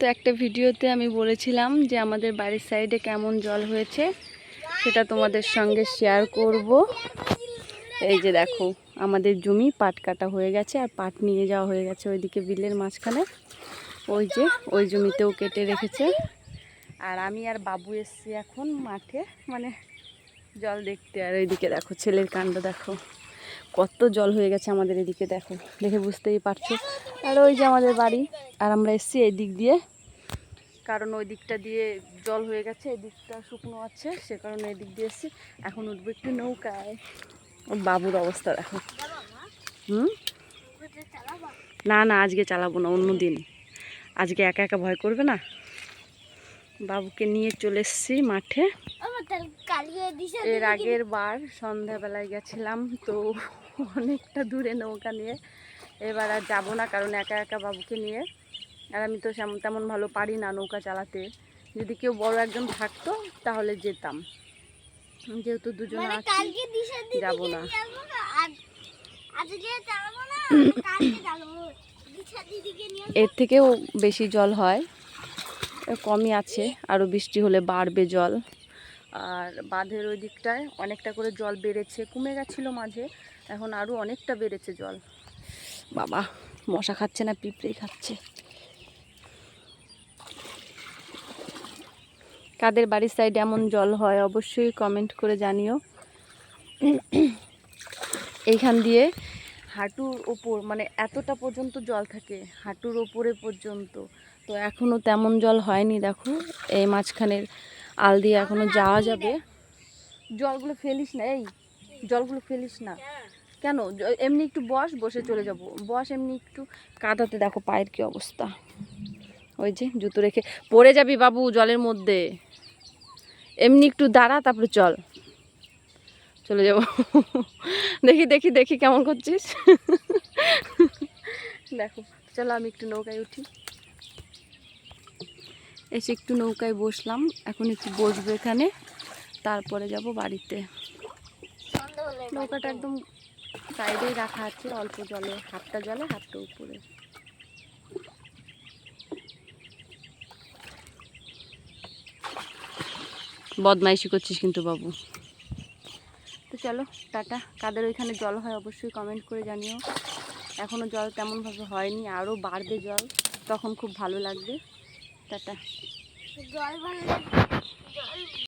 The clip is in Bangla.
তো একটা ভিডিওতে আমি বলেছিলাম যে আমাদের বাড়ির সাইডে কেমন জল হয়েছে সেটা তোমাদের সঙ্গে শেয়ার করব। এই যে দেখো আমাদের জমি পাট কাটা হয়ে গেছে আর পাট নিয়ে যাওয়া হয়ে গেছে ওইদিকে বিলের মাঝখানে। ওই যে ওই জমিতেও কেটে রেখেছে। আর আমি আর বাবু এসছি এখন মাঠে, মানে জল দেখতে। আর এইদিকে দেখো ছেলের কাণ্ড দেখো, কত জল হয়ে গেছে আমাদের এদিকে, দেখো দেখে বুঝতেই পারছো। আর ওই যে আমাদের বাড়ি, আর আমরা এসছি এই দিক দিয়ে, কারণ ওই দিকটা দিয়ে জল হয়ে গেছে, এই দিকটা শুকনো আছে, সে কারণে এই দিক দিয়ে এসছি। এখন উঠবো একটু নৌকায়। বাবুর অবস্থা দেখো। না না, আজকে চালাবো না, অন্য দিন। আজকে একা একা ভয় করবে না। বাবুকে নিয়ে চলে এসছি মাঠে। এর আগের বার সন্ধ্যাবেলায় গেছিলাম, তো অনেকটা দূরে নৌকা নিয়ে। এবার আর যাবো না, কারণ একা একা বাবুকে নিয়ে, আর আমি তো তেমন ভালো পারি না নৌকা চালাতে। যদি কেউ বড় একজন থাকতো তাহলে যেতাম, যেহেতু দুজনে আছি যাবো না। এর থেকেও বেশি জল হয়, কমই আছে, আরও বৃষ্টি হলে বাড়বে জল। আর বাঁধের ওই দিকটায় অনেকটা করে জল বেড়েছে, কমে গেছিলো মাঝে, এখন আরও অনেকটা বেড়েছে জল। বাবা, মশা খাচ্ছে না পিঁপড়েই খাচ্ছে। কাদের বাড়ির সাইডে এমন জল হয় অবশ্যই কমেন্ট করে জানিও। এইখান দিয়ে হাঁটুর ওপর, মানে এতটা পর্যন্ত জল থাকে, হাঁটুর ওপরে পর্যন্ত। তো এখনও তেমন জল হয়নি, দেখো এই মাঝখানের আল দিয়ে এখনও যাওয়া যাবে। জলগুলো ফেলিস না, এই জলগুলো ফেলিস না। কেন? এমনি একটু বসে চলে যাব, বস এমনি একটু। কাদাতে দেখো পায়ের কি অবস্থা। ওই যে জুতো রেখে পড়ে যাবি বাবু জলের মধ্যে। এমনি একটু দাঁড়া, তারপরে চলে যাব। দেখি দেখি দেখি কেমন করছিস। দেখো, চলো আমি একটু নৌকায় উঠি। এসে একটু নৌকায় বসলাম, এখন একটু বসবো এখানে, তারপরে যাব বাড়িতে। নৌকাটা একদম সাইডেই রাখা আছে, অল্প জলে, হাতটা উপরে। বদমাইশি করছিস কিন্তু বাবু। তো চলো টাটা। কাদের ওইখানে জল হয় অবশ্যই কমেন্ট করে জানিও। এখনও জল তেমনভাবে হয়নি, আরও বাড়বে জল, তখন খুব ভালো লাগবে। টাটা।